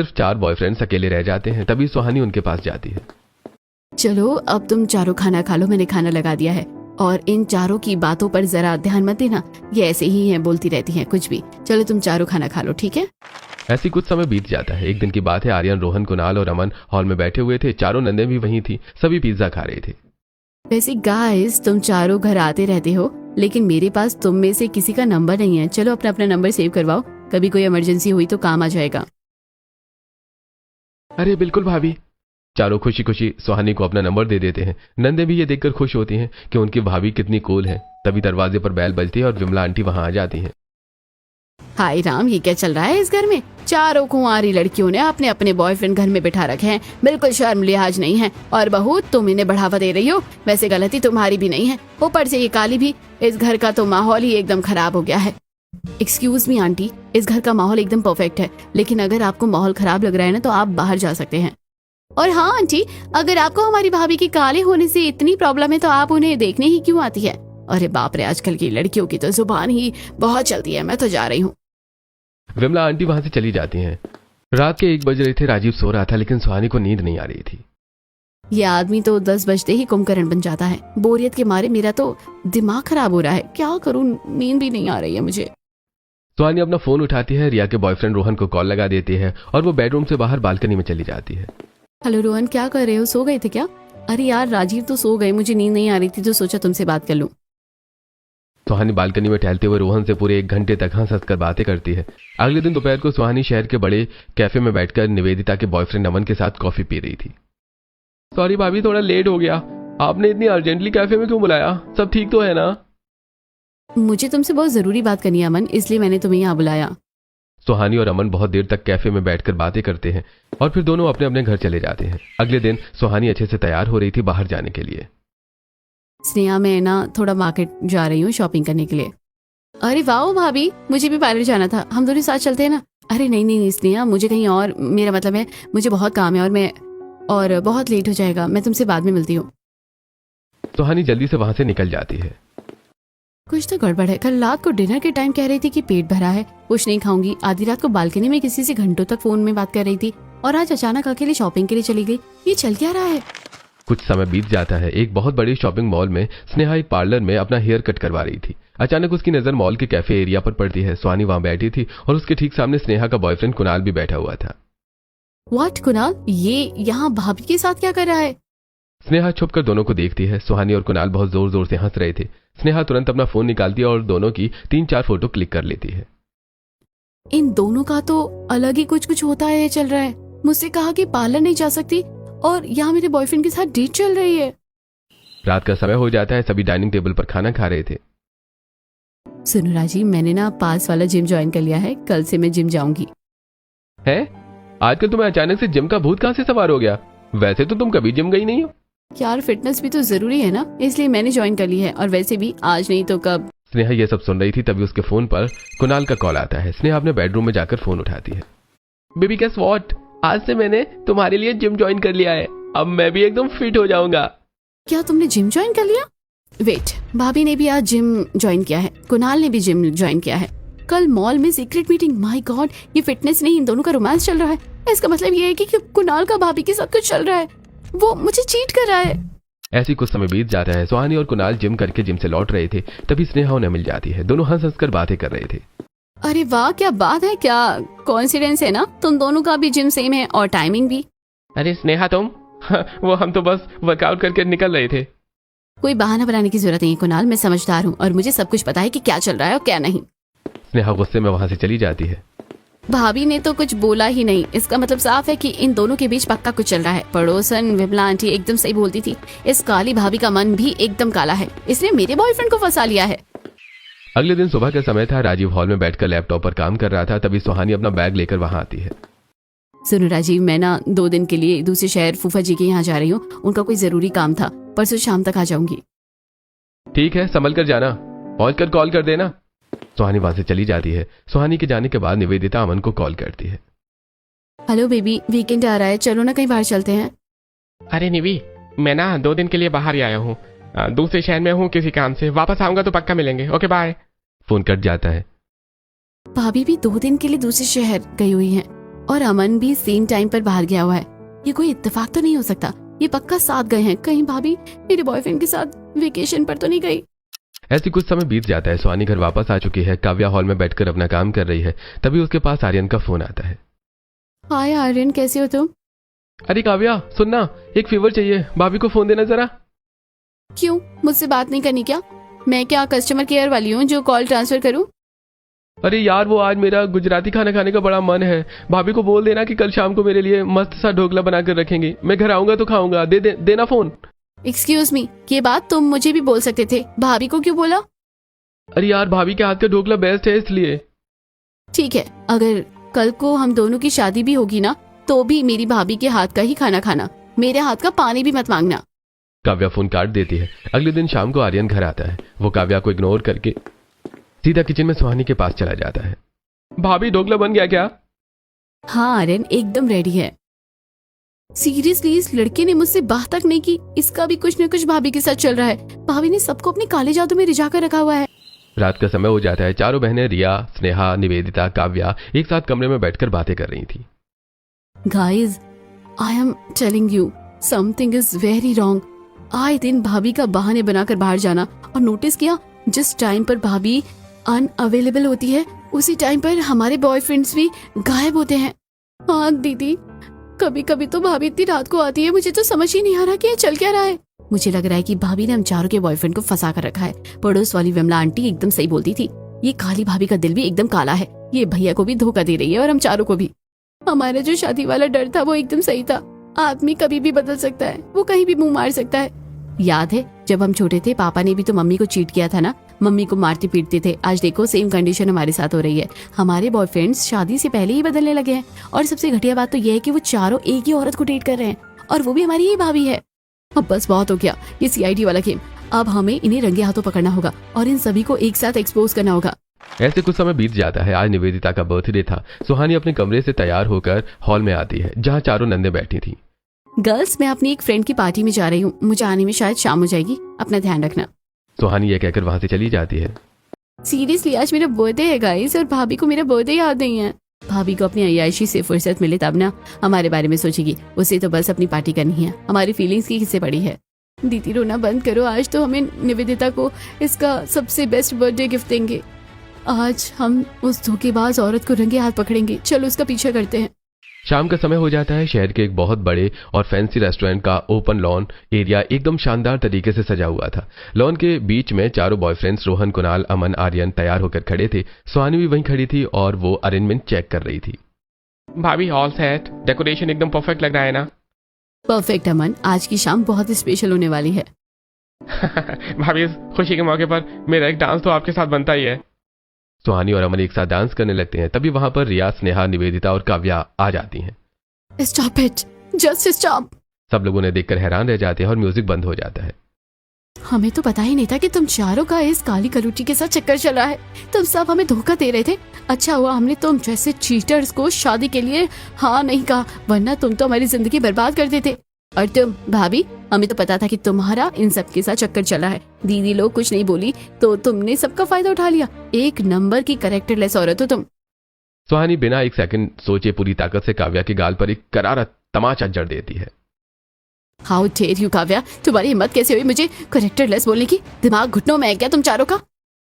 सिर्फ 4 बॉयफ्रेंड्स अकेले रह जाते हैं। तभी सुहानी उनके पास जाती है। चलो अब तुम चारों खाना खा लो, मैंने खाना लगा दिया है। और इन चारों की बातों पर जरा ध्यान मत देना, ये ऐसे ही हैं, बोलती रहती हैं कुछ भी। चलो तुम चारों खाना खा लो, ठीक है? ऐसी कुछ समय बीत जाता है। एक दिन की बात है, आर्यन, रोहन, कुणाल और अमन हॉल में बैठे हुए थे। चारों नंदे भी वहीं थी। सभी पिज्जा खा रहे थे। वैसे गाइस, तुम चारों घर आते रहते हो, लेकिन मेरे पास तुम में से किसी का नंबर नहीं है। चलो अपना अपना नंबर सेव करवाओ, कभी कोई इमरजेंसी हुई तो काम आ जाएगा। अरे बिल्कुल भाभी। चारों खुशी खुशी सुहानी को अपना नंबर दे देते हैं। नंदे भी ये देखकर खुश होती हैं कि उनकी भाभी कितनी कूल है। तभी दरवाजे पर बेल बजती है और विमला आंटी वहां आ जाती हैं। हाय राम, ये क्या चल रहा है इस घर में? चारों कुंवारी लड़कियों ने अपने अपने बॉयफ्रेंड घर में बिठा रखे हैं, बिल्कुल शर्म लिहाज नहीं है। और बहू, तुम इन्हें बढ़ावा दे रही हो। वैसे गलती तुम्हारी भी नहीं है, ऊपर से ये काली भी। इस घर का तो माहौल ही एकदम खराब हो गया है। एक्सक्यूज मी आंटी, इस घर का माहौल एकदम परफेक्ट है, लेकिन अगर आपको माहौल खराब लग रहा है ना तो आप बाहर जा सकते हैं। और हाँ आंटी, अगर आपको हमारी भाभी के काले होने से इतनी प्रॉब्लम है तो आप उन्हें देखने ही क्यों आती है? अरे बाप रे, आजकल की लड़कियों की तो जुबान ही बहुत चलती है। मैं तो जा रही हूँ। विमला आंटी वहां से चली जाती हैं। रात के 1 बज रहे थे। राजीव सो रहा था, लेकिन सुहानी को नींद नहीं आ रही थी। ये आदमी तो 10 बजते ही कुंभकर्ण बन जाता है। बोरियत के मारे मेरा तो दिमाग खराब हो रहा है। क्या करूँ, नींद भी नहीं आ रही है मुझे। सुहानी अपना फोन उठाती है, रिया के बॉयफ्रेंड रोहन को कॉल लगा देती है और वो बेडरूम से बाहर बालकनी में चली जाती है। हेलो रोहन, क्या कर रहे हो? सो गए थे क्या? अरे यार, राजीव तो सो गए, मुझे नींद नहीं आ रही थी तो सोचा तुमसे बात कर लूं। सुहानी बालकनी में टहलते हुए रोहन से पूरे 1 घंटे तक हंस कर बातें करती है। अगले दिन दोपहर को सुहानी शहर के बड़े कैफे में बैठकर निवेदिता के बॉयफ्रेंड अमन के साथ कॉफी पी रही थी। सॉरी भाभी, थोड़ा लेट हो गया। आपने इतनी अर्जेंटली कैफे में क्यों बुलाया? सब ठीक तो है ना? मुझे तुमसे बहुत जरूरी बात करनी है अमन, इसलिए मैंने तुम्हें यहाँ बुलाया। सुहानी और अमन बहुत देर तक कैफे में बैठकर बातें करते हैं और फिर दोनों अपने अपने घर चले जाते हैं। अगले दिन सुहानी अच्छे से तैयार हो रही थी बाहर जाने के लिए। स्नेहा, मैं ना थोड़ा मार्केट जा रही हूँ शॉपिंग करने के लिए। अरे वाह भाभी, मुझे भी पार्लर जाना था, हम दोनों साथ चलते हैं ना? अरे नहीं नहीं नहीं स्नेहा, मुझे कहीं और, मेरा मतलब है मुझे बहुत काम है और बहुत लेट हो जाएगा। मैं तुमसे बाद में मिलती हूँ। सुहानी जल्दी से वहां से निकल जाती है। कुछ तो गड़बड़ है। कल रात को डिनर के टाइम कह रही थी कि पेट भरा है, कुछ नहीं खाऊंगी। आधी रात को बालकनी में किसी से घंटों तक फोन में बात कर रही थी और आज अचानक अकेले शॉपिंग के लिए चली गई। ये चल क्या रहा है? कुछ समय बीत जाता है। एक बहुत बड़ी शॉपिंग मॉल में स्नेहा एक पार्लर में अपना हेयर कट करवा रही थी। अचानक उसकी नजर मॉल के कैफे एरिया पर पड़ती है। सुहानी वहां बैठी थी और उसके ठीक सामने स्नेहा का बॉयफ्रेंड कुणाल भी बैठा हुआ था। व्हाट कुणाल, ये यहाँ भाभी के साथ क्या कर रहा है? स्नेहा छुपकर दोनों को देखती है। सुहानी और कुणाल बहुत जोर जोर से हंस रहे थे। स्नेहा तुरंत अपना फोन निकालती है और दोनों की 3-4 फोटो क्लिक कर लेती है। इन दोनों का तो अलग ही कुछ कुछ होता है चल रहा है। मुझसे कहा कि पार्लर नहीं जा सकती और यहाँ मेरे बॉयफ्रेंड के साथ डेट चल रही है। रात का समय हो जाता है। सभी डाइनिंग टेबल पर खाना खा रहे थे। सुनो राजीव, मैंने ना पास वाला जिम ज्वाइन कर लिया है, कल से मैं जिम जाऊंगी। है? आजकल तुम्हें अचानक से जिम का भूत कहां से सवार हो गया? वैसे तो तुम कभी जिम गई नहीं हो। यार, फिटनेस भी तो जरूरी है ना, इसलिए मैंने ज्वाइन कर ली है। और वैसे भी आज नहीं तो कब। स्नेहा ये सब सुन रही थी, तभी उसके फोन पर कुणाल का कॉल आता है। स्नेहा अपने बेडरूम में जाकर फोन उठाती है। बेबी गेस व्हाट, आज से मैंने तुम्हारे लिए जिम ज्वाइन कर लिया है। अब मैं भी एकदम फिट हो जाऊंगा। क्या तुमने जिम ज्वाइन कर लिया? वेट, भाभी ने भी आज जिम ज्वाइन किया है, कुणाल ने भी जिम ज्वाइन किया है। कल मॉल में सीक्रेट मीटिंग। माय गॉड, ये फिटनेस नहीं, इन दोनों का रोमांस चल रहा है। इसका मतलब ये है कि कुणाल का भाभी के साथ कुछ चल रहा है, वो मुझे चीट कर रहा है। ऐसी कुछ समय बीत जाता है। सुहानी और कुणाल जिम करके जिम से लौट रहे थे, तभी स्नेहा उन्हें मिल जाती है। दोनों हंस हंस कर बातें कर रहे थे। अरे वाह, क्या बात है, क्या कोइंसिडेंस है ना, तुम दोनों का भी जिम सेम है और टाइमिंग भी। अरे स्नेहा तुम वो हम तो बस वर्कआउट करके निकल रहे थे। कोई बहाना बनाने की जरूरत नहीं कुणाल, मैं समझदार हूँ और मुझे सब कुछ पता है कि क्या चल रहा है और क्या नहीं। स्नेहा गुस्से में वहां से चली जाती है। भाभी ने तो कुछ बोला ही नहीं, इसका मतलब साफ है कि इन दोनों के बीच पक्का कुछ चल रहा है। पड़ोसन विमला आंटी एकदम सही बोलती थी, इस काली भाभी का मन भी एकदम काला है, इसने मेरे बॉयफ्रेंड को फंसा लिया है। अगले दिन सुबह का समय था। राजीव हॉल में बैठकर लैपटॉप पर काम कर रहा था। तभी सुहानी अपना बैग लेकर वहां आती है। सुनो राजीव, मैं ना 2 दिन के लिए दूसरे शहर फूफा जी के यहाँ जा रही हूँ, उनका कोई जरूरी काम था, परसों शाम तक आ जाऊंगी। ठीक है, संभल कर जाना, पहुंच कर कॉल कर देना। सुहानी वहां से चली जाती है। सुहानी के जाने के बाद निवेदिता अमन को कॉल करती है। हेलो बेबी, वीकेंड आ रहा है, चलो ना कहीं बाहर चलते हैं। अरे निवी, मैं ना 2 दिन के लिए बाहर ही आया हूँ, दूसरे शहर में हूँ किसी काम से। वापस आऊंगा तो पक्का मिलेंगे। Okay bye. फोन कट जाता है। भाभी भी 2 दिन के लिए दूसरे शहर गई हुई हैं और अमन भी सेम टाइम पर बाहर गया हुआ है। ये कोई इत्तेफाक तो नहीं हो सकता, ये पक्का साथ गए हैं। कहीं भाभी मेरे बॉयफ्रेंड के साथ वेकेशन पर तो नहीं गई। ऐसी कुछ समय बीत जाता है। सुहानी घर वापस आ चुकी है। काव्या हॉल में बैठकर अपना काम कर रही है। तभी उसके पास आर्यन का फोन आता है। हाय आर्यन, कैसे हो तुम? अरे काव्या सुनना, एक फेवर चाहिए, भाभी को फोन देना जरा। क्यों, मुझसे बात नहीं करनी क्या? मैं क्या कस्टमर केयर वाली हूँ जो कॉल ट्रांसफर करूँ? अरे यार, वो आज मेरा गुजराती खाना खाने का बड़ा मन है। भाभी को बोल देना कि कल शाम को मेरे लिए मस्त सा ढोकला बनाकर रखेंगे। मैं घर आऊंगा तो खाऊंगा। देना फोन। एक्सक्यूज मी, ये बात तुम मुझे भी बोल सकते थे, भाभी को क्यों बोला? अरे यार, भाभी के हाथ का ढोकला बेस्ट है इसलिए। ठीक है, अगर कल को हम दोनों की शादी भी होगी ना, तो भी मेरी भाभी के हाथ का ही खाना खाना, मेरे हाथ का पानी भी मत मांगना। काव्या फोन काट देती है। अगले दिन शाम को आर्यन घर आता है। वो काव्या को इग्नोर करके सीधा किचन में सुहानी के पास चला जाता है। भाभी, ढोकला बन गया क्या? हाँ आर्यन, एकदम रेडी है। सीरियसली, इस लड़के ने मुझसे बात तक नहीं की। इसका भी कुछ न कुछ भाभी के साथ चल रहा है। भाभी ने सबको अपने काले जादू में रिझा कर रखा हुआ है। रात का समय हो जाता है। चारों बहनें रिया, स्नेहा, निवेदिता, काव्या एक साथ कमरे में बैठकर बातें कर रही थी। Guys, I am telling you, something is very wrong. आए दिन भाभी का बहाने बनाकर बाहर जाना, और नोटिस किया जिस टाइम पर भाभी अनअवेलेबल होती है उसी टाइम पर हमारे बॉयफ्रेंड्स भी गायब होते हैं। हाँ दीदी, कभी कभी तो भाभी इतनी रात को आती है, मुझे तो समझ ही नहीं आ रहा कि ये चल क्या रहा है। मुझे लग रहा है कि भाभी ने हम चारों के बॉयफ्रेंड को फंसा कर रखा है। पड़ोस वाली विमला आंटी एकदम सही बोलती थी, ये काली भाभी का दिल भी एकदम काला है। ये भैया को भी धोखा दे रही है और हम चारों को भी। हमारा जो शादी वाला डर था वो एकदम सही था। आदमी कभी भी बदल सकता है, वो कहीं भी मुंह मार सकता है। याद है जब हम छोटे थे, पापा ने भी तो मम्मी को चीट किया था ना, मम्मी को मारते पीटते थे। आज देखो सेम कंडीशन हमारे साथ हो रही है। हमारे बॉयफ्रेंड्स शादी से पहले ही बदलने लगे हैं, और सबसे घटिया बात तो यह है कि वो चारों एक ही औरत को डेट कर रहे हैं, और वो भी हमारी ही भाभी है। अब बस बहुत हो गया ये सीआईडी वाला गेम। अब हमें इन्हें रंगे हाथों पकड़ना होगा और इन सभी को एक साथ एक्सपोज करना होगा। ऐसे कुछ समय बीत जाता है। आज निवेदिता का बर्थडे था। सुहानी अपने कमरे से तैयार होकर हॉल में आती है, जहाँ चारों नंदे बैठी थी। गर्ल्स, मैं अपनी एक फ्रेंड की पार्टी में जा रही हूँ, मुझे आने में शायद शाम हो जाएगी, अपना ध्यान रखना। सुहानी ये कहकर वहां से चली जाती है। सीरियसली, आज मेरा बर्थडे है गाइस, और भाभी को मेरा बर्थडे याद नहीं है। भाभी को अपनी अय्याशी से फुर्सत मिले तब ना हमारे बारे में सोचेगी। उसे तो बस अपनी पार्टी करनी है, हमारी फीलिंग्स की किससे पड़ी है। दीदी रोना बंद करो, आज तो हमें निवेदिता को इसका सबसे बेस्ट बर्थडे गिफ्ट देंगे। आज हम उस धोखेबाज औरत को रंगे हाथ पकड़ेंगे। चलो उसका पीछा करते हैं। शाम का समय हो जाता है। शहर के एक बहुत बड़े और फैंसी रेस्टोरेंट का ओपन लॉन एरिया एकदम शानदार तरीके से सजा हुआ था। लॉन के बीच में चारों बॉयफ्रेंड्स रोहन, कुणाल, अमन, आर्यन तैयार होकर खड़े थे। सुहानी भी वहीं खड़ी थी और वो अरेंजमेंट चेक कर रही थी। भाभी, ऑल सेट, डेकोरेशन एकदम परफेक्ट लग रहा है ना? परफेक्ट अमन, आज की शाम बहुत स्पेशल होने वाली है। भाभी, इस खुशी के मौके पर मेरा एक डांस तो आपके साथ बनता ही है। सुहानी और अमन एक साथ डांस करने लगते हैं। तभी वहां पर रिया, स्नेहा, निवेदिता और काव्या आ जाती हैं। Stop it, just stop. सब लोगों ने देखकर हैरान रह जाते हैं और म्यूजिक बंद हो जाता है। हमें तो पता ही नहीं था कि तुम चारों का इस काली कलूटी के साथ चक्कर चल रहा है। तुम सब हमें धोखा दे रहे थे। अच्छा हुआ हमने तुम जैसे चीटर्स को शादी के लिए हाँ नहीं कहा, वरना तुम तो हमारी जिंदगी बर्बाद कर देते। और तुम भाभी, हमें तो पता था कि तुम्हारा इन सब के साथ चक्कर चला है। दीदी लोग कुछ नहीं बोली तो तुमने सबका फायदा उठा लिया। एक नंबर की कैरेक्टरलेस औरत हो तुम। सुहानी बिना एक सेकंड सोचे पूरी ताकत से काव्या के गाल पर एक करारा तमाचा जड़ देती है। हाउ डेयर यू काव्या, तुम्हारी हिम्मत कैसे हुई मुझे कैरेक्टरलेस बोलने की? दिमाग घुटनों में है क्या तुम चारों का?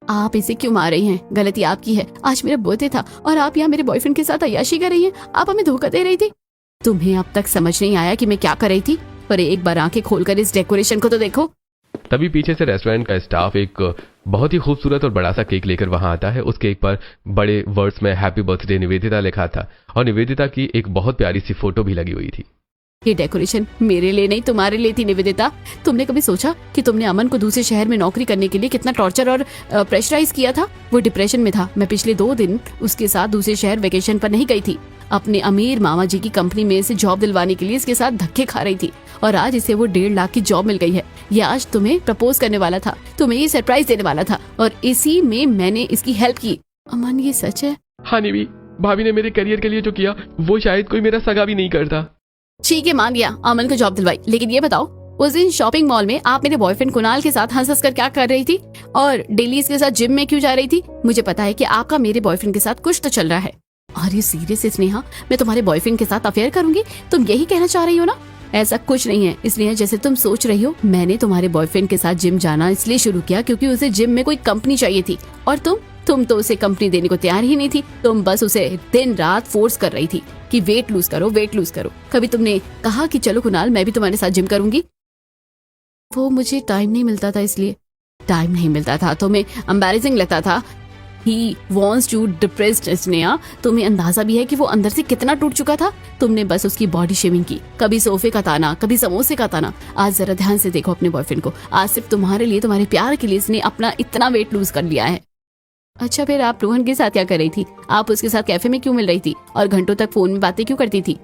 आप इसे क्यों मार रही हैं? गलती आपकी है। आज मेरा बर्थडे था और आप यहाँ मेरे बॉयफ्रेंड के साथ अय्याशी कर रही हैं। आप हमें धोखा दे रही थी। तुम्हें अब तक समझ नहीं आया कि मैं क्या कर रही थी? पर एक बार आंखें खोलकर इस डेकोरेशन को तो देखो। तभी पीछे से रेस्टोरेंट का स्टाफ एक बहुत ही खूबसूरत और बड़ा सा केक लेकर वहां आता है। उस केक पर बड़े वर्ड्स में हैप्पी बर्थडे निवेदिता लिखा था और निवेदिता की एक बहुत प्यारी सी फोटो भी लगी हुई थी। ये डेकोरेशन मेरे लिए नहीं, तुम्हारे लिए थी निवेदिता। तुमने कभी सोचा कि तुमने अमन को दूसरे शहर में नौकरी करने के लिए कितना टॉर्चर और प्रेशराइज किया था? वो डिप्रेशन में था। मैं पिछले 2 दिन उसके साथ दूसरे शहर वेकेशन पर नहीं गई थी। अपने अमीर मामा जी की कंपनी में से जॉब दिलवाने के लिए इसके साथ धक्के खा रही थी, और आज इसे वो 1.5 लाख की जॉब मिल गई है। ये आज तुम्हें प्रपोज करने वाला था, तुम्हें ये सरप्राइज देने वाला था, और इसी में मैंने इसकी हेल्प की। अमन, ये सच है? हाँ निवी, भाभी ने मेरे करियर के लिए जो किया वो शायद कोई मेरा सगा भी नहीं करता। ठीक है, मान गया, अमन को जॉब दिलवाई। लेकिन ये बताओ, उस दिन शॉपिंग मॉल में आप मेरे बॉयफ्रेंड कुणाल के साथ हंस हंस कर क्या कर रही थी? और डेली इसके साथ जिम में क्यों जा रही थी? मुझे पता है कि आपका मेरे बॉयफ्रेंड के साथ कुछ तो चल रहा है। अरे सीरियस स्नेहा, मैं तुम्हारे बॉयफ्रेंड के साथ अफेयर करूंगी? तुम यही कहना चाह रही हो ना? ऐसा कुछ नहीं है स्नेहा, जैसे तुम सोच रही हो। मैंने तुम्हारे बॉयफ्रेंड के साथ जिम जाना इसलिए शुरू किया क्योंकि उसे जिम में कोई कंपनी चाहिए थी, और तुम तो उसे कंपनी देने को तैयार ही नहीं थी। तुम बस उसे दिन रात फोर्स कर रही थी कि वेट लूज करो, वेट लूज करो। कभी तुमने कहा कि चलो कुणाल, मैं भी तुम्हारे साथ जिम करूंगी? वो मुझे टाइम नहीं मिलता था, इसलिए। टाइम नहीं मिलता था? तुम्हें एम्बैरेसिंग लगता था? He wants to depressed Sneha. तुम्हें अंदाजा भी है कि वो अंदर से कितना टूट चुका था? तुमने बस उसकी बॉडी शेमिंग की, कभी सोफे का ताना, कभी समोसे का ताना। आज जरा ध्यान से देखो अपने बॉयफ्रेंड को। आज सिर्फ तुम्हारे लिए, तुम्हारे प्यार के लिए इसने अपना इतना वेट लूज कर लिया है। अच्छा, फिर आप रोहन के साथ क्या कर रही थी? आप उसके साथ कैफे में क्यों मिल रही थी? और घंटों तक फोन में बातें क्यों करती थी?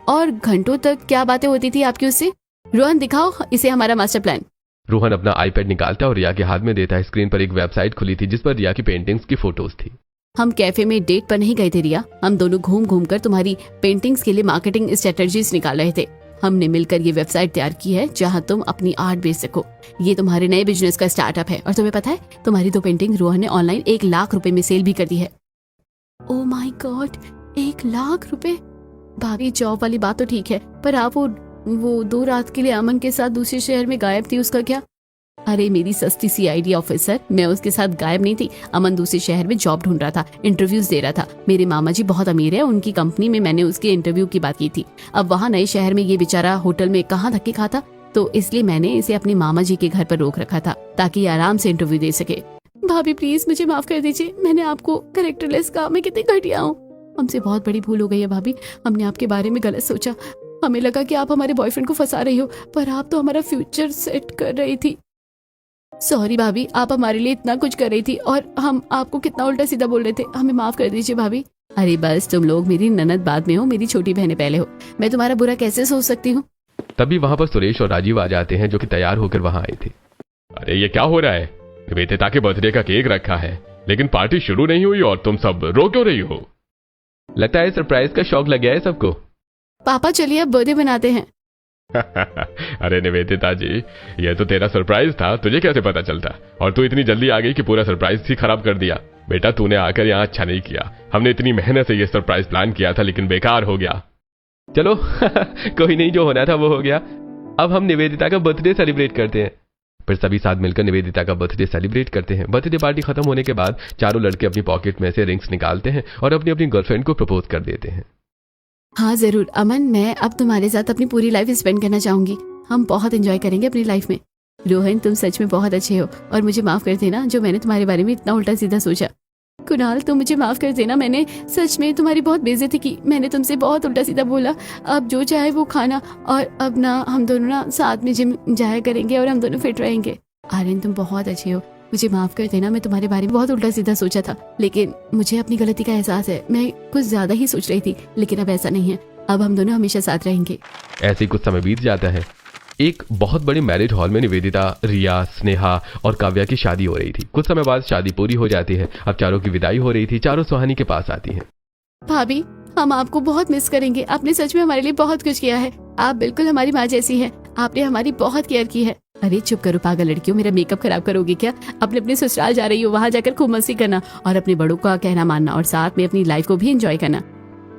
और घंटों तक क्या बातें होती थी आपकी उससे? रोहन, दिखाओ इसे हमारा मास्टर प्लान। रोहन अपना आईपैड निकालता और रिया के हाथ में देता है। स्क्रीन पर एक वेबसाइट खुली थी जिस पर रिया की पेंटिंग्स की फोटोज थी। हम कैफे में डेट पर नहीं गए थे रिया, हम दोनों घूम घूम कर तुम्हारी पेंटिंग्स के लिए मार्केटिंग स्ट्रेटजीज निकाल रहे थे। हमने मिलकर ये वेबसाइट तैयार की है जहां तुम अपनी आर्ट बेच सको। ये तुम्हारे नए बिजनेस का स्टार्टअप है। और तुम्हें पता है, तुम्हारी 2 पेंटिंग रोहन ने ऑनलाइन 1 लाख रुपए में सेल भी कर दी है। ओह माय गॉड, 1 लाख रुपए! भाभी, जॉब वाली बात तो ठीक है, पर आप वो 2 रात के लिए अमन के साथ दूसरे शहर में गायब थी, उसका क्या? अरे मेरी सस्ती CID ऑफिसर, मैं उसके साथ गायब नहीं थी। अमन दूसरे शहर में जॉब ढूंढ रहा था, इंटरव्यूज दे रहा था। मेरे मामा जी बहुत अमीर है, उनकी कंपनी में मैंने उसके इंटरव्यू की बात की थी। अब वहाँ नए शहर में ये बेचारा होटल में कहाँ धक्के खाता, तो इसलिए मैंने इसे अपने मामा जी के घर पर रोक रखा था ताकि ये आराम से इंटरव्यू दे सके। भाभी प्लीज मुझे माफ कर दीजिए, मैंने आपको कैरेक्टरलेस कहा। मैं कितनी घटिया हूँ। हमसे बहुत बड़ी भूल हो गई है भाभी, हमने आपके बारे में गलत सोचा। हमें लगा कि आप हमारे बॉयफ्रेंड को फंसा रही हो, पर आप तो हमारा फ्यूचर सेट कर रही थी। सॉरी भाभी, आप हमारे लिए इतना कुछ कर रही थी और हम आपको कितना उल्टा सीधा बोल रहे थे। हमें माफ कर दीजिए भाभी। अरे बस, तुम लोग मेरी ननद बाद में हो, मेरी छोटी बहनें पहले हो। मैं तुम्हारा बुरा कैसे सोच सकती हूँ? तभी वहां पर सुरेश और राजीव आ जाते हैं जो कि तैयार होकर वहां आए थे। अरे ये क्या हो रहा है? निवेदिता के बर्थडे का केक रखा है लेकिन पार्टी शुरू नहीं हुई और तुम सब रो क्यों रही हो? लगता है सरप्राइज का शौक लग गया है सबको। पापा चलिए अब बर्थडे बनाते हैं। अरे निवेदिता जी, ये तो तेरा सरप्राइज था, तुझे कैसे पता चलता? और तू इतनी जल्दी आ गई कि पूरा सरप्राइज ही खराब कर दिया। बेटा, तूने आकर यहाँ अच्छा नहीं किया। हमने इतनी मेहनत से ये सरप्राइज प्लान किया था लेकिन बेकार हो गया। चलो कोई नहीं, जो होना था वो हो गया। अब हम निवेदिता का बर्थडे सेलिब्रेट करते हैं। फिर सभी साथ मिलकर निवेदिता का बर्थडे सेलिब्रेट करते हैं। बर्थडे पार्टी खत्म होने के बाद चारों लड़के अपनी पॉकेट में से रिंग्स निकालते हैं और अपनी अपनी गर्लफ्रेंड को प्रपोज कर देते हैं। हाँ जरूर अमन, मैं अब तुम्हारे साथ अपनी पूरी लाइफ स्पेंड करना चाहूंगी। हम बहुत एंजॉय करेंगे अपनी लाइफ में। रोहन, तुम सच में बहुत अच्छे हो और मुझे माफ कर देना जो मैंने तुम्हारे बारे में इतना उल्टा सीधा सोचा। कुणाल, तुम मुझे माफ कर देना, मैंने सच में तुम्हारी बहुत बेइज्जती की। मैंने तुमसे बहुत उल्टा सीधा बोला। अब जो चाहे वो खाना, और अब ना हम दोनों ना साथ में जिम जाया करेंगे और हम दोनों फिट रहेंगे। आर्यन, तुम बहुत अच्छे हो, मुझे माफ कर देना। मैं तुम्हारे बारे में बहुत उल्टा सीधा सोचा था, लेकिन मुझे अपनी गलती का एहसास है। मैं कुछ ज्यादा ही सोच रही थी, लेकिन अब ऐसा नहीं है। अब हम दोनों हमेशा साथ रहेंगे। ऐसे ही कुछ समय बीत जाता है। एक बहुत बड़े मैरिज हॉल में निवेदिता, रिया, स्नेहा और काव्या की शादी हो रही थी। कुछ समय बाद शादी पूरी हो जाती है। अब चारों की विदाई हो रही थी। चारों सुहानी के पास आती हैं। भाभी, हम आपको बहुत मिस करेंगे। आपने सच में हमारे लिए बहुत कुछ किया है। आप बिल्कुल हमारी माँ जैसी हैं। आपने हमारी बहुत केयर की है। अरे चुप करो पागल लड़कियों, मेरा मेकअप खराब करोगी क्या? अपने अपने ससुराल जा रही हो, वहाँ जाकर खूब मस्ती करना और अपने बड़ों का कहना मानना और साथ में अपनी लाइफ को भी एंजॉय करना।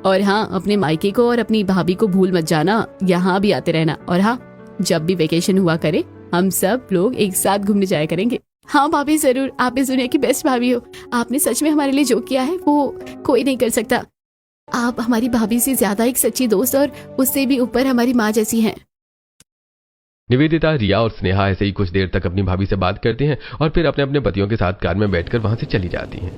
और हाँ, अपने मायके को और अपनी भाभी को भूल मत जाना, यहाँ भी आते रहना। और हाँ, जब भी वेकेशन हुआ करे हम सब लोग एक साथ घूमने जाया करेंगे। हाँ भाभी जरूर, आप इस दुनिया की बेस्ट भाभी हो। आपने सच में हमारे लिए जो किया है वो कोई नहीं कर सकता। आप हमारी भाभी से ज्यादा एक सच्ची दोस्त और उससे भी ऊपर हमारी माँ जैसी हैं। निवेदिता, रिया और स्नेहा ऐसे ही कुछ देर तक अपनी भाभी से बात करती हैं और फिर अपने अपने पतियों के साथ कार में बैठकर वहां से चली जाती हैं।